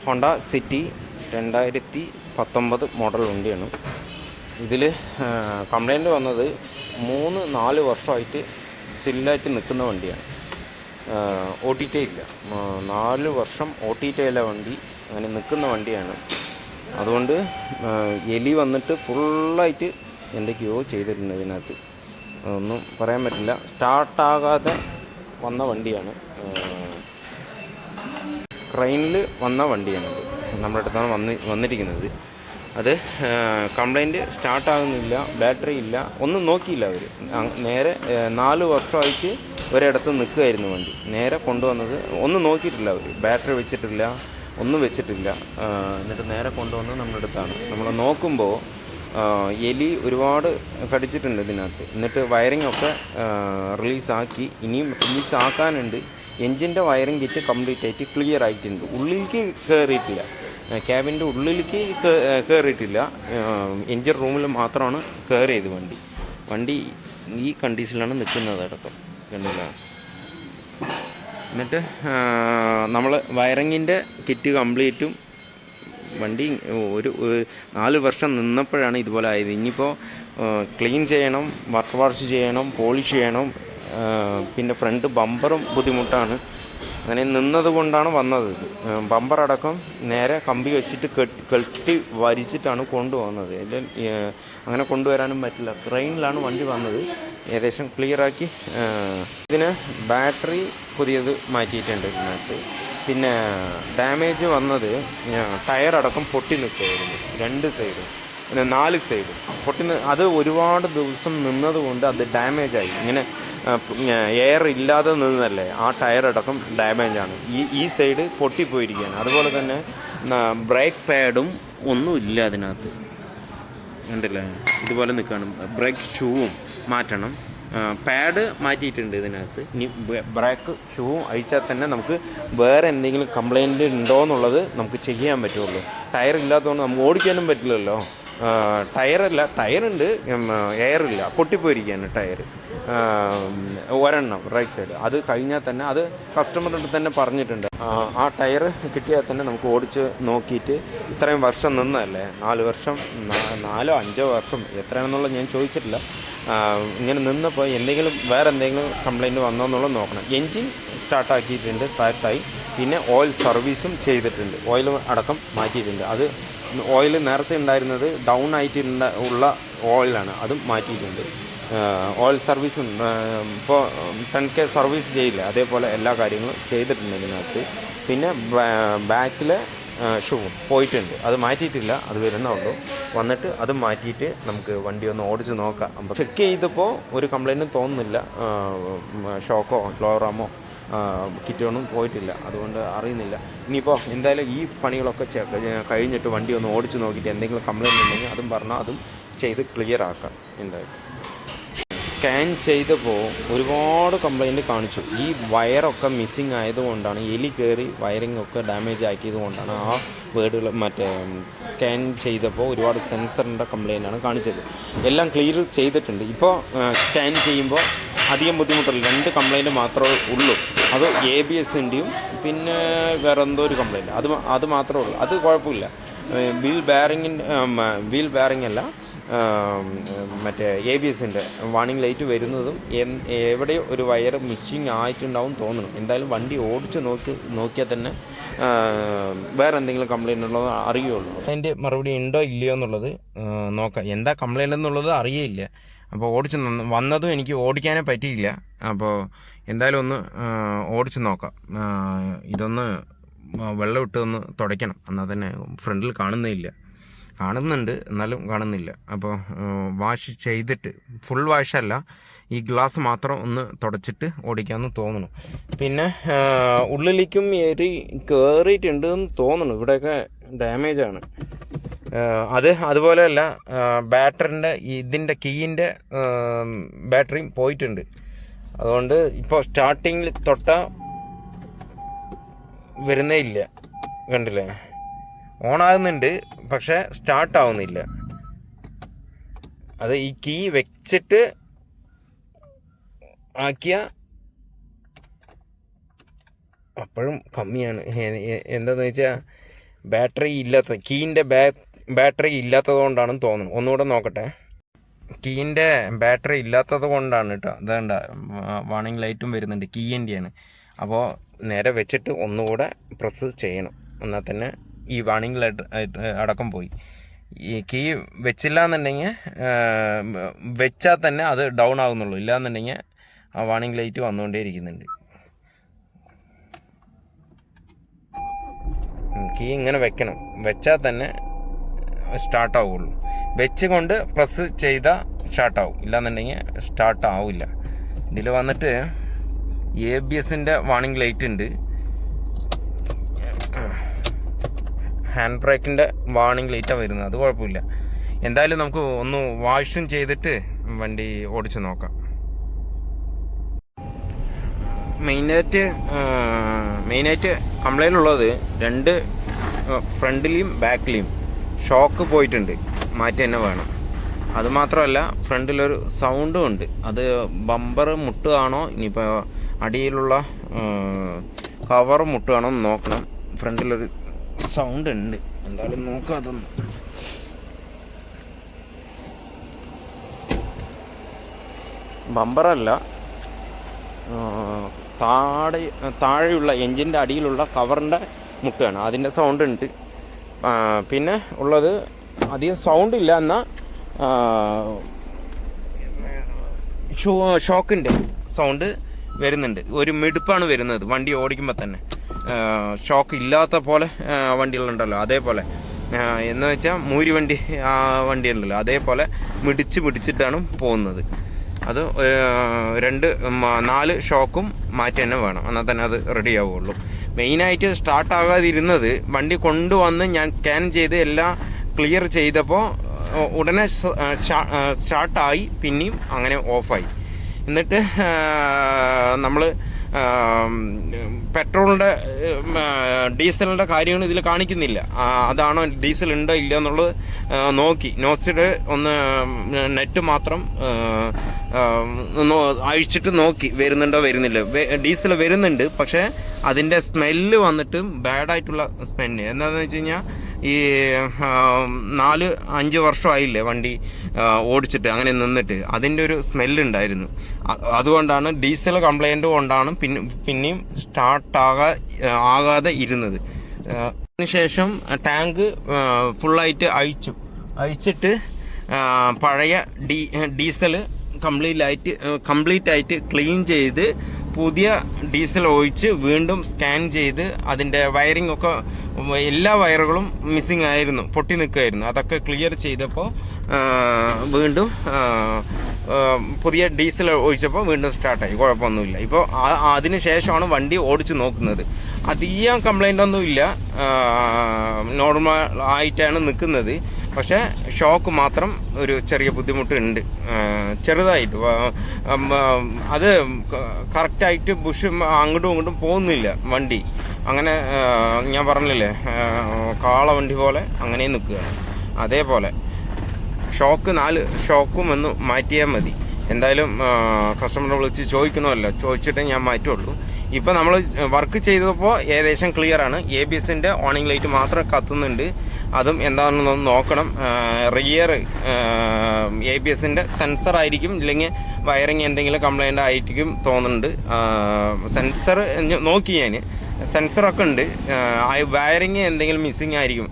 Honda city 2019 model വണ്ടിയാണ്. ഇതിൽ complaint വന്നത് 3-4 വർഷമായിട്ട് സ്റ്റില്ലായിട്ട് നിൽക്കുന്ന വണ്ടിയാണ്. OTT ഇല്ല, 4 വർഷം OTT ഇല്ല വണ്ടി, അങ്ങനെ നിൽക്കുന്ന വണ്ടിയാണ്. അതുകൊണ്ട് എലി വന്നിട്ട് ഫുള്ളായിട്ട് എന്തൊക്കെയോ ചെയ്തിട്ടുണ്ട് ഇതിനകത്ത്, ഒന്നും പറയാൻ പറ്റില്ല. സ്റ്റാർട്ടാകാതെ വന്ന വണ്ടിയാണ്, ക്രെയിനിൽ വന്ന വണ്ടിയാണത് നമ്മുടെ അടുത്താണ് വന്നിരിക്കുന്നത്. അത് കംപ്ലൈൻറ്റ് സ്റ്റാർട്ടാകുന്നില്ല, ബാറ്ററി ഇല്ല, ഒന്നും നോക്കിയില്ല അവർ. നേരെ 4 വർഷമായിട്ട് ഒരിടത്ത് നിൽക്കുമായിരുന്നു വണ്ടി. നേരെ കൊണ്ടുവന്നത് ഒന്നും നോക്കിയിട്ടില്ല അവർ, ബാറ്ററി വെച്ചിട്ടില്ല, ഒന്നും വെച്ചിട്ടില്ല. എന്നിട്ട് നേരെ കൊണ്ടുവന്ന് നമ്മുടെ അടുത്താണ്. നമ്മൾ നോക്കുമ്പോൾ എലി ഒരുപാട് കടിച്ചിട്ടുണ്ട് ഇതിനകത്ത്. എന്നിട്ട് വയറിംഗ് ഒക്കെ റിലീസാക്കി, ഇനിയും റിലീസാക്കാനുണ്ട്. എൻജിൻ്റെ വയറിംഗ് കിറ്റ് കംപ്ലീറ്റ് ആയിട്ട് ക്ലിയർ ആയിട്ടുണ്ട്. ഉള്ളിലേക്ക് കയറിയിട്ടില്ല, ക്യാബിൻ്റെ ഉള്ളിലേക്ക് കയറിയിട്ടില്ല. എൻജിൻ റൂമിൽ മാത്രമാണ് കയറിയത്. വണ്ടി ഈ കണ്ടീഷനിലാണ് നിൽക്കുന്നത് അടക്കം, കണ്ടില്ല. എന്നിട്ട് നമ്മൾ വയറിങ്ങിൻ്റെ കിറ്റ് കംപ്ലീറ്റും വണ്ടി ഒരു 4 വർഷം നിന്നപ്പോഴാണ് ഇതുപോലെ ആയത്. ഇനിയിപ്പോൾ ക്ലീൻ ചെയ്യണം, വാഷ് ചെയ്യണം, പോളിഷ് ചെയ്യണം. പിന്നെ ഫ്രണ്ട് ബമ്പറും ബുദ്ധിമുട്ടാണ്. അങ്ങനെ നിന്നത് കൊണ്ടാണ് വന്നത്. ബമ്പർ അടക്കം നേരെ കമ്പി വെച്ചിട്ട് കെട്ടി വരിച്ചിട്ടാണ് കൊണ്ടുവന്നത്. അങ്ങനെ കൊണ്ടുവരാനും പറ്റില്ല, ട്രെയിനിലാണ് വണ്ടി വന്നത്. ഏകദേശം ക്ലിയറാക്കി. ഇതിന് ബാറ്ററി പുതിയത് മാറ്റിയിട്ടുണ്ട് ഇതിനകത്ത്. പിന്നെ ഡാമേജ് വന്നത് ടയറടക്കം പൊട്ടി നിൽക്കുമായിരുന്നു, 2 സൈഡും, പിന്നെ 4 സൈഡും പൊട്ടി. അത് ഒരുപാട് ദിവസം നിന്നതുകൊണ്ട് അത് ഡാമേജായി. ഇങ്ങനെ എയർ ഇല്ലാതെ നിന്നതല്ലേ, ആ ടയറടക്കം ഡാമേജാണ്. ഈ സൈഡ് പൊട്ടിപ്പോയിരിക്കുകയാണ്. അതുപോലെ തന്നെ ബ്രേക്ക് പാഡും ഒന്നും ഇല്ല അതിനകത്ത്, കണ്ടില്ലേ, ഇതുപോലെ നിൽക്കുകയാണ്. ബ്രേക്ക് ഷൂവും മാറ്റണം, പാഡ് മാറ്റിയിട്ടുണ്ട് ഇതിനകത്ത്. ഇനി ബ്രേക്ക് ഷൂവും അഴിച്ചാൽ തന്നെ നമുക്ക് വേറെ എന്തെങ്കിലും കംപ്ലൈൻറ്റ് ഉണ്ടോ എന്നുള്ളത് നമുക്ക് ചെയ്യാൻ പറ്റുള്ളൂ. ടയർ ഇല്ലാത്തതുകൊണ്ട് നമുക്ക് ഓടിക്കാനും പറ്റില്ലല്ലോ. ടയറുണ്ട്, എയറില്ല, പൊട്ടിപ്പോയിരിക്കുകയാണ് ടയർ ഒരെണ്ണം റൈറ്റ് സൈഡ്. അത് കഴിഞ്ഞാൽ തന്നെ, അത് കസ്റ്റമറിൻ്റെ തന്നെ പറഞ്ഞിട്ടുണ്ട്, ആ ടയർ കിട്ടിയാൽ തന്നെ നമുക്ക് ഓടിച്ച് നോക്കിയിട്ട്, ഇത്രയും വർഷം നിന്നതല്ലേ, 4 വർഷം 4-5 വർഷം എത്രയാണെന്നുള്ളത് ഞാൻ ചോദിച്ചിട്ടില്ല. ഇങ്ങനെ നിന്നപ്പോൾ വേറെ എന്തെങ്കിലും കംപ്ലൈൻറ്റ് വന്നോ എന്നുള്ളത് നോക്കണം. എൻജിൻ സ്റ്റാർട്ടാക്കിയിട്ടുണ്ട്, സ്റ്റാർട്ടായി. പിന്നെ ഓയിൽ സർവീസും ചെയ്തിട്ടുണ്ട്, ഓയിൽ അടക്കം മാറ്റിയിട്ടുണ്ട്. അത് ഓയിൽ നേരത്തെ ഉണ്ടായിരുന്നത് ഡൗൺ ആയിട്ട് ഉള്ള ഓയിലാണ്, അതും മാറ്റിയിട്ടുണ്ട്. ഓയിൽ സർവീസും ഇപ്പോൾ 10K സർവീസ് ചെയ്യില്ല, അതേപോലെ എല്ലാ കാര്യങ്ങളും ചെയ്തിട്ടുണ്ട് ഇതിനകത്ത്. പിന്നെ ബാക്കിലെ ഷൂ പോയിട്ടുണ്ട്, അത് മാറ്റിയിട്ടില്ല, അത് വരുന്നുള്ളൂ. വന്നിട്ട് അത് മാറ്റിയിട്ട് നമുക്ക് വണ്ടി ഒന്ന് ഓടിച്ച് നോക്കാം. അപ്പോൾ ചെക്ക് ചെയ്തപ്പോൾ ഒരു കംപ്ലൈൻറ്റും തോന്നുന്നില്ല, ഷോക്കോ ലോറാമോ കിറ്റൊന്നും പോയിട്ടില്ല, അതുകൊണ്ട് അറിയുന്നില്ല. ഇനിയിപ്പോൾ എന്തായാലും ഈ പണികളൊക്കെ കഴിഞ്ഞിട്ട് വണ്ടി ഒന്ന് ഓടിച്ച് നോക്കിയിട്ട് എന്തെങ്കിലും കംപ്ലൈൻറ്റ് ഉണ്ടെങ്കിൽ അതും പറഞ്ഞാൽ അതും ചെയ്ത് ക്ലിയർ ആക്കാം. എന്തായാലും സ്കാൻ ചെയ്തപ്പോൾ ഒരുപാട് കംപ്ലൈൻറ്റ് കാണിച്ചു. ഈ വയറൊക്കെ മിസ്സിങ് ആയതുകൊണ്ടാണ്, എലി കയറി വയറിംഗ് ഒക്കെ ഡാമേജ് ആക്കിയത് കൊണ്ടാണ് ആ വേർഡുകൾ സ്കാൻ ചെയ്തപ്പോൾ ഒരുപാട് സെൻസറിൻ്റെ കംപ്ലൈൻറ്റാണ് കാണിച്ചത്. എല്ലാം ക്ലിയർ ചെയ്തിട്ടുണ്ട്. ഇപ്പോൾ സ്കാൻ ചെയ്യുമ്പോൾ അധികം ബുദ്ധിമുട്ടില്ല, 2 കംപ്ലൈൻറ്റ് മാത്രമേ ഉള്ളൂ. അത് ABSൻ്റെയും പിന്നെ വേറെ എന്തോ ഒരു കംപ്ലൈൻറ്റ്, അത് മാത്രമേ ഉള്ളൂ. അത് കുഴപ്പമില്ല. വീൽ ബെയറിംഗ് അല്ല, മറ്റേ ABSൻ്റെ വാർണിംഗ് ലൈറ്റ് വരുന്നതും എവിടെയോ ഒരു വയർ മിസ്സിങ് ആയിട്ടുണ്ടാവും തോന്നുന്നു. എന്തായാലും വണ്ടി ഓടിച്ച് നോക്കിയാൽ തന്നെ വേറെ എന്തെങ്കിലും കംപ്ലൈൻറ്റ് ഉള്ളത് അറിയുള്ളൂ. അതിൻ്റെ മറുപടി ഉണ്ടോ ഇല്ലയോ എന്നുള്ളത് നോക്കാം. എന്താ കംപ്ലൈൻറ്റ് എന്നുള്ളത് അറിയില്ല. അപ്പോൾ വന്നതും എനിക്ക് ഓടിക്കാനേ പറ്റിയില്ല. അപ്പോൾ എന്തായാലും ഒന്ന് ഓടിച്ച് നോക്കാം. ഇതൊന്ന് വെള്ളം ഇട്ട് ഒന്ന് തുടയ്ക്കണം, എന്നാൽ തന്നെ ഫ്രണ്ടിൽ കാണുന്നുണ്ട്, എന്നാലും കാണുന്നില്ല. അപ്പോൾ വാഷ് ചെയ്തിട്ട്, ഫുൾ വാഷല്ല, ഈ ഗ്ലാസ് മാത്രം ഒന്ന് തുടച്ചിട്ട് ഓടിക്കാമെന്ന് തോന്നുന്നു. പിന്നെ ഉള്ളിലേക്കും കയറിയിട്ടുണ്ടെന്ന് തോന്നുന്നു, ഇവിടെയൊക്കെ ഡാമേജാണ്. അതുപോലെയല്ല, ബാറ്ററിൻ്റെ ഇതിൻ്റെ കീയിൻ്റെ ബാറ്ററിയും പോയിട്ടുണ്ട്. അതുകൊണ്ട് ഇപ്പോൾ സ്റ്റാർട്ടിങ്ങിൽ തൊട്ടാൽ വരുന്നേ ഇല്ല, കണ്ടില്ലേ, ഓണാകുന്നുണ്ട് പക്ഷേ സ്റ്റാർട്ടാവുന്നില്ല. അത് ഈ കീ വെച്ചിട്ട് ആക്കിയ അപ്പോഴും കമ്മിയാണ്. എന്താണെന്ന് വെച്ചാൽ കീൻ്റെ ബാറ്ററി ഇല്ലാത്തത് കൊണ്ടാണെന്ന് തോന്നുന്നു. ഒന്നുകൂടെ നോക്കട്ടെ. കീൻ്റെ ബാറ്ററി ഇല്ലാത്തത് കൊണ്ടാണ് കേട്ടോ. അതുകൊണ്ട് വാർണിംഗ് ലൈറ്റും വരുന്നുണ്ട്. കീൻ്റെയാണ്. അപ്പോൾ നേരെ വെച്ചിട്ട് ഒന്നുകൂടെ പ്രസ് ചെയ്യണം. എന്നാൽ തന്നെ ഈ വാർണിംഗ് ലൈറ്റ് അടക്കം പോയി. ഈ കീ വെച്ചില്ല എന്നുണ്ടെങ്കിൽ വെച്ചാൽ തന്നെ അത് ഡൗൺ ആകുന്നുള്ളൂ. ഇല്ലയെന്നുണ്ടെങ്കിൽ ആ വാർണിംഗ് ലൈറ്റ് വന്നുകൊണ്ടേ ഇരിക്കുന്നുണ്ട്. കീ ഇങ്ങനെ വെക്കണം. വെച്ചാൽ തന്നെ സ്റ്റാർട്ടാവുള്ളൂ. വെച്ചുകൊണ്ട് പ്രസ് ചെയ്താൽ സ്റ്റാർട്ടാവും. ഇല്ലയെന്നുണ്ടെങ്കിൽ സ്റ്റാർട്ടാവില്ല. ഇതിൽ വന്നിട്ട് ABSൻ്റെ വാർണിംഗ് ലൈറ്റ് ഉണ്ട്. ഹാൻഡ് ബ്രേക്കിൻ്റെ വാർണിംഗ് ലൈറ്റാണ് വരുന്നത്. അത് കുഴപ്പമില്ല. എന്തായാലും നമുക്ക് ഒന്ന് വാഷും ചെയ്തിട്ട് വണ്ടി ഓടിച്ച് നോക്കാം. മെയിനായിട്ട് കംപ്ലൈൻ്റ് ഉള്ളത് 2 ഫ്രണ്ടിലെയും ബാക്കിലെയും ഷോക്ക് പോയിട്ടുണ്ട്. മാറ്റി തന്നെ വേണം. അതുമാത്രമല്ല ഫ്രണ്ടിലൊരു സൗണ്ടും ഉണ്ട്. അത് ബമ്പർ മുട്ടുകയാണോ ഇനിയിപ്പോൾ അടിയിലുള്ള കവർ മുട്ടുകയാണോ എന്ന് നോക്കണം. ഫ്രണ്ടിലൊരു സൗണ്ട് ഉണ്ട്. എന്തായാലും നോക്കാം. അതൊന്നും ബമ്പറല്ല, താഴെയുള്ള എൻജിൻ്റെ അടിയിലുള്ള കവറിൻ്റെ മുട്ടുകയാണ്. അതിൻ്റെ സൗണ്ട് ഉണ്ട്. പിന്നെ ഉള്ളത് അധികം സൗണ്ട് ഇല്ല, എന്നാൽ ഷോക്കിൻ്റെ സൗണ്ട് വരുന്നുണ്ട്. ഒരു മിടുപ്പാണ് വരുന്നത് വണ്ടി ഓടിക്കുമ്പോൾ തന്നെ. ഷോക്ക് ഇല്ലാത്ത പോലെ വണ്ടികളുണ്ടല്ലോ, അതേപോലെ എന്ന് വെച്ചാൽ മൂരി വണ്ടി വണ്ടിയുണ്ടല്ലോ, അതേപോലെ പിടിച്ചിട്ടാണ് പോകുന്നത്. അത് 4 ഷോക്കും മാറ്റി തന്നെ വേണം. എന്നാൽ തന്നെ അത് റെഡി ആവുള്ളൂ. മെയിനായിട്ട് സ്റ്റാർട്ടാകാതിരുന്നത് വണ്ടി കൊണ്ടുവന്ന് ഞാൻ സ്കാൻ ചെയ്ത് എല്ലാം ക്ലിയർ ചെയ്തപ്പോൾ ഉടനെ സ്റ്റാർട്ടായി, പിന്നെയും അങ്ങനെ ഓഫായി. എന്നിട്ട് നമ്മൾ പെട്രോളിൻ്റെ ഡീസലിൻ്റെ കാര്യങ്ങൾ ഇതിൽ കാണിക്കുന്നില്ല. അതാണോ ഡീസൽ ഉണ്ടോ ഇല്ല എന്നുള്ളത് നോക്കിയിട്ട് ഒന്ന് നെറ്റ് മാത്രം അഴിച്ചിട്ട് നോക്കി വരുന്നുണ്ടോ വരുന്നില്ല. ഡീസൽ വരുന്നുണ്ട്, പക്ഷേ അതിൻ്റെ സ്മെല്ല് വന്നിട്ട് ബാഡായിട്ടുള്ള സ്മെല്ല്. എന്താണെന്ന് വെച്ച് കഴിഞ്ഞാൽ ഈ 4-5 വർഷമായില്ലേ വണ്ടി ഓടിച്ചിട്ട് അങ്ങനെ നിന്നിട്ട്, അതിൻ്റെ ഒരു സ്മെല്ലുണ്ടായിരുന്നു. അതുകൊണ്ടാണ് ഡീസൽ കംപ്ലൈൻറ്റ് കൊണ്ടാണ് പിന്നെയും ആകാതെ ഇരുന്നത്. അതിനുശേഷം ടാങ്ക് ഫുള്ളായിട്ട് അഴിച്ചിട്ട് പഴയ ഡീസൽ കംപ്ലീറ്റ് ആയിട്ട് ക്ലീൻ ചെയ്ത് പുതിയ ഡീസൽ ഒഴിച്ച് വീണ്ടും സ്കാൻ ചെയ്ത് അതിൻ്റെ വയറിംഗ് ഒക്കെ എല്ലാ വയറുകളും മിസ്സിങ് ആയിരുന്നു, പൊട്ടി നിൽക്കുമായിരുന്നു. അതൊക്കെ ക്ലിയർ ചെയ്തപ്പോൾ വീണ്ടും പുതിയ ഡീസൽ ഒഴിച്ചപ്പോൾ വീണ്ടും സ്റ്റാർട്ടായി. കുഴപ്പമൊന്നുമില്ല. ഇപ്പോൾ അതിന് ശേഷമാണ് വണ്ടി ഓടിച്ച് നോക്കുന്നത്. അധികം കംപ്ലൈൻ്റ് ഒന്നുമില്ല, നോർമൽ ആയിട്ടാണ് നിൽക്കുന്നത്. പക്ഷേ ഷോക്ക് മാത്രം ഒരു ചെറിയ ബുദ്ധിമുട്ടുണ്ട്, ചെറുതായിട്ട്. അത് കറക്റ്റായിട്ട് ബുഷ് അങ്ങോട്ടും ഇങ്ങോട്ടും പോകുന്നില്ല വണ്ടി. അങ്ങനെ ഞാൻ പറഞ്ഞില്ലേ, കാള വണ്ടി പോലെ അങ്ങനെ നിൽക്കുകയാണ്. അതേപോലെ 4 ഷോക്കും ഒന്ന് മാറ്റിയാൽ മതി. എന്തായാലും കസ്റ്റമറെ വിളിച്ച് ചോദിക്കണമല്ലോ, ചോദിച്ചിട്ടേ ഞാൻ മാറ്റുള്ളൂ. ഇപ്പോൾ നമ്മൾ വർക്ക് ചെയ്തപ്പോൾ ഏകദേശം ക്ലിയറാണ്. ABSൻ്റെ വാർണിംഗ് ലൈറ്റ് മാത്രം കത്തുന്നുണ്ട്. അതും എന്താണെന്ന് നോക്കണം. റിയർ ABSൻ്റെ സെൻസർ ആയിരിക്കും, ഇല്ലെങ്കിൽ വയറിങ് എന്തെങ്കിലും കംപ്ലൈൻ്റ് ആയിരിക്കും തോന്നുന്നുണ്ട്. സെൻസർ നോക്കി ഞാൻ, സെൻസറൊക്കെ ഉണ്ട്. വയറിങ് എന്തെങ്കിലും മിസ്സിങ് ആയിരിക്കും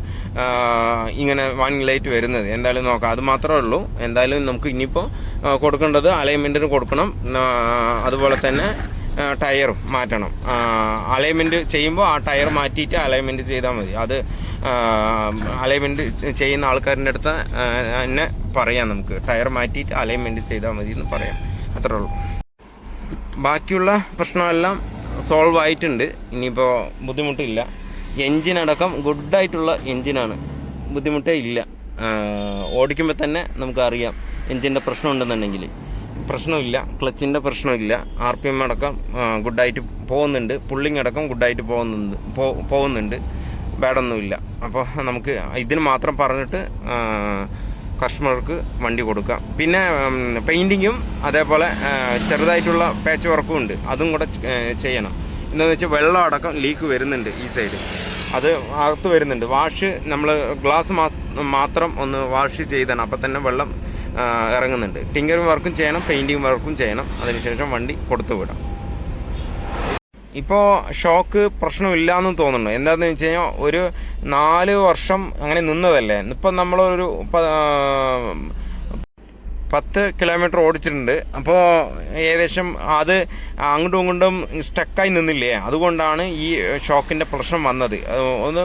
ഇങ്ങനെ വാർണിംഗ് ലൈറ്റ് വരുന്നത്. എന്തായാലും നോക്കാം. അത് മാത്രമേ ഉള്ളൂ. എന്തായാലും നമുക്ക് ഇനിയിപ്പോൾ കൊടുക്കേണ്ടത് അലൈൻമെൻറ്റിന് കൊടുക്കണം. അതുപോലെ തന്നെ ടയറും മാറ്റണം. അലൈൻമെൻറ്റ് ചെയ്യുമ്പോൾ ആ ടയർ മാറ്റിയിട്ട് അലൈൻമെൻറ്റ് ചെയ്താൽ മതി. അത് അലൈൻമെൻറ്റ് ചെയ്യുന്ന ആൾക്കാരുടെ അടുത്ത് തന്നെ പറയാം. നമുക്ക് ടയർ മാറ്റിയിട്ട് അലൈൻമെൻറ്റ് ചെയ്താൽ മതി എന്ന് പറയാം. അത്രേ ഉള്ളൂ. ബാക്കിയുള്ള പ്രശ്നമെല്ലാം സോൾവ് ആയിട്ടുണ്ട്. ഇനിയിപ്പോൾ ബുദ്ധിമുട്ടില്ല. എൻജിനടക്കം ഗുഡായിട്ടുള്ള എൻജിനാണ്, ബുദ്ധിമുട്ടേ ഇല്ല. ഓടിക്കുമ്പോൾ തന്നെ നമുക്കറിയാം എൻജിൻ്റെ പ്രശ്നമുണ്ടെന്നുണ്ടെങ്കിൽ. പ്രശ്നമില്ല, ക്ലച്ചിൻ്റെ പ്രശ്നമില്ല. RPM അടക്കം ഗുഡായിട്ട് പോകുന്നുണ്ട്, പുള്ളിങ് അടക്കം ഗുഡായിട്ട് പോകുന്നുണ്ട്. ബാഡൊന്നുമില്ല. അപ്പോൾ നമുക്ക് ഇതിന് മാത്രം പറഞ്ഞിട്ട് കസ്റ്റമർക്ക് വണ്ടി കൊടുക്കാം. പിന്നെ പെയിൻറ്റിങ്ങും അതേപോലെ ചെറുതായിട്ടുള്ള പാച്ച് വർക്കും ഉണ്ട്, അതും കൂടെ ചെയ്യണം. എന്താണെന്ന് വെച്ചാൽ വെള്ളം അടക്കം ലീക്ക് വരുന്നുണ്ട് ഈ സൈഡ്. അത് അകത്ത് വരുന്നുണ്ട്. വാഷ് നമ്മൾ ഗ്ലാസ് മാത്രം ഒന്ന് വാഷ് ചെയ്താണ്, അപ്പോൾ തന്നെ വെള്ളം ഇറങ്ങുന്നുണ്ട്. ടിങ്കറിങ് വർക്കും ചെയ്യണം, പെയിൻറ്റിങ് വർക്കും ചെയ്യണം. അതിനുശേഷം വണ്ടി കൊടുത്തു വിടാം. ഇപ്പോൾ ഷോക്ക് പ്രശ്നമില്ലയെന്ന് തോന്നുന്നു. എന്താണെന്ന് വെച്ച് കഴിഞ്ഞാൽ ഒരു 4 വർഷം അങ്ങനെ നിന്നതല്ലേ. ഇപ്പം നമ്മളൊരു 10 കിലോമീറ്റർ ഓടിച്ചിട്ടുണ്ട്. അപ്പോൾ ഏകദേശം അത് അങ്ങോട്ടും ഇങ്ങോട്ടും സ്റ്റക്കായി നിന്നില്ലേ, അതുകൊണ്ടാണ് ഈ ഷോക്കിൻ്റെ പ്രശ്നം വന്നത്. ഒന്ന്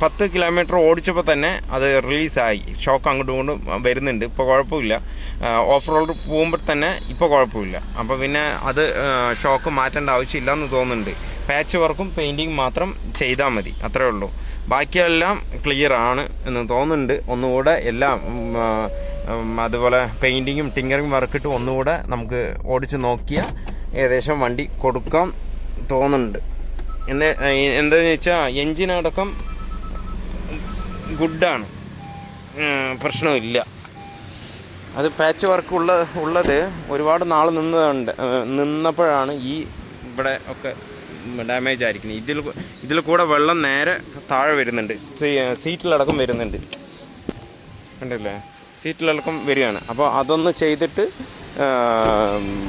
10 കിലോമീറ്റർ ഓടിച്ചപ്പോൾ തന്നെ അത് റിലീസായി. ഷോക്ക് അങ്ങോട്ടും ഇങ്ങോട്ടും വരുന്നുണ്ട്. ഇപ്പോൾ കുഴപ്പമില്ല. ഓഫ് റോഡ് പോകുമ്പോൾ തന്നെ ഇപ്പോൾ കുഴപ്പമില്ല. അപ്പോൾ പിന്നെ അത് ഷോക്ക് മാറ്റേണ്ട ആവശ്യമില്ല എന്ന് തോന്നുന്നുണ്ട്. പാച്ച് വർക്കും പെയിൻറ്റിങ് മാത്രം ചെയ്താൽ മതി, അത്രേ ഉള്ളൂ. ബാക്കിയെല്ലാം ക്ലിയർ ആണ് എന്ന് തോന്നുന്നുണ്ട്. ഒന്നുകൂടെ എല്ലാം അതുപോലെ പെയിൻറ്റിങ്ങും ടിങ്കറിങ് വർക്കിട്ട് ഒന്നുകൂടെ നമുക്ക് ഓടിച്ച് നോക്കിയാൽ ഏകദേശം വണ്ടി കൊടുക്കാൻ തോന്നുന്നുണ്ട്. എന്താണെന്ന് വെച്ചാൽ എൻജിനടക്കം ഗുഡാണ്, പ്രശ്നമില്ല. അത് പാച്ച് വർക്ക് ഉള്ളത് ഒരുപാട് നാൾ നിന്നപ്പോഴാണ് ഈ ഇവിടെ ഒക്കെ ഡാമേജ് ആയിരിക്കുന്നത്. ഇതിൽ കൂടെ വെള്ളം നേരെ താഴെ വരുന്നുണ്ട്, സീറ്റിലടക്കം വരുന്നുണ്ട്, കണ്ടില്ലേ, സീറ്റിലടക്കം വരികയാണ്. അപ്പോൾ അതൊന്ന് ചെയ്തിട്ട്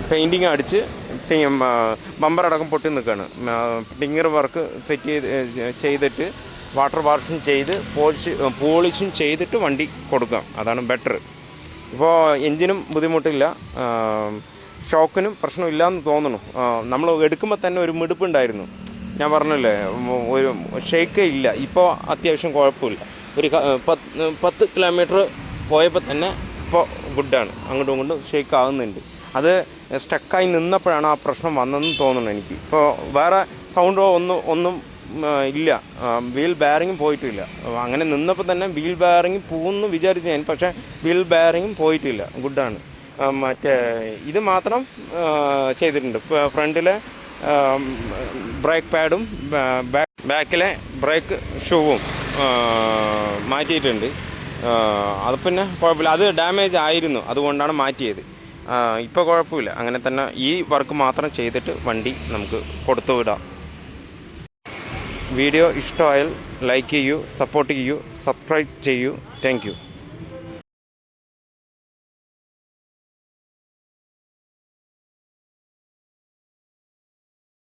പെയിൻറ്റിങ് അടിച്ച് ബമ്പറടക്കം പൊട്ടി നിൽക്കുകയാണ്. ടിങ്കർ വർക്ക് ഫിറ്റ് ചെയ്തിട്ട് വാട്ടർ വാഷും ചെയ്ത് പോളിഷും ചെയ്തിട്ട് വണ്ടി കൊടുക്കാം, അതാണ് ബെറ്റർ. ഇപ്പോൾ എൻജിനും ബുദ്ധിമുട്ടില്ല, ഷോക്കിനും പ്രശ്നമില്ല എന്ന് തോന്നുന്നു. നമ്മൾ എടുക്കുമ്പോൾ തന്നെ ഒരു മിടുപ്പുണ്ടായിരുന്നു, ഞാൻ പറഞ്ഞല്ലേ, ഒരു ഷേക്കേ ഇല്ല. ഇപ്പോൾ അത്യാവശ്യം കുഴപ്പമില്ല. ഒരു 10 കിലോമീറ്റർ പോയപ്പോൾ തന്നെ ഇപ്പോൾ ഗുഡാണ്, അങ്ങോട്ടും ഇങ്ങോട്ടും ഷേക്ക് ആകുന്നുണ്ട്. അത് സ്റ്റക്കായി നിന്നപ്പോഴാണ് ആ പ്രശ്നം വന്നതെന്ന് തോന്നുന്നു എനിക്ക്. ഇപ്പോൾ വേറെ സൗണ്ടോ ഒന്നും ഇല്ല, വീൽ ബെയറിങ്ങും പോയിട്ടില്ല. അങ്ങനെ നിന്നപ്പോൾ തന്നെ വീൽ ബെയറിങ് പോകുമെന്ന് വിചാരിച്ചു ഞാൻ, പക്ഷേ വീൽ ബെയറിങ്ങും പോയിട്ടില്ല, ഗുഡാണ്. മറ്റേ ഇത് മാത്രം ചെയ്തിട്ടുണ്ട്. ഫ്രണ്ടിലെ ബ്രേക്ക് പാഡും ബാക്കിലെ ബ്രേക്ക് ഷൂവും മാറ്റിയിട്ടുണ്ട്. അത് പിന്നെ കുഴപ്പമില്ല, അത് ഡാമേജ് ആയിരുന്നു, അതുകൊണ്ടാണ് മാറ്റിയത്. ഇപ്പോൾ കുഴപ്പമില്ല. അങ്ങനെ തന്നെ ഈ വർക്ക് മാത്രം ചെയ്തിട്ട് വണ്ടി നമുക്ക് കൊടുത്തു വിടാം. വീഡിയോ ഇഷ്ടമായാൽ ലൈക്ക് ചെയ്യൂ, സപ്പോർട്ട് ചെയ്യൂ, സബ്സ്ക്രൈബ് ചെയ്യൂ. Thank you.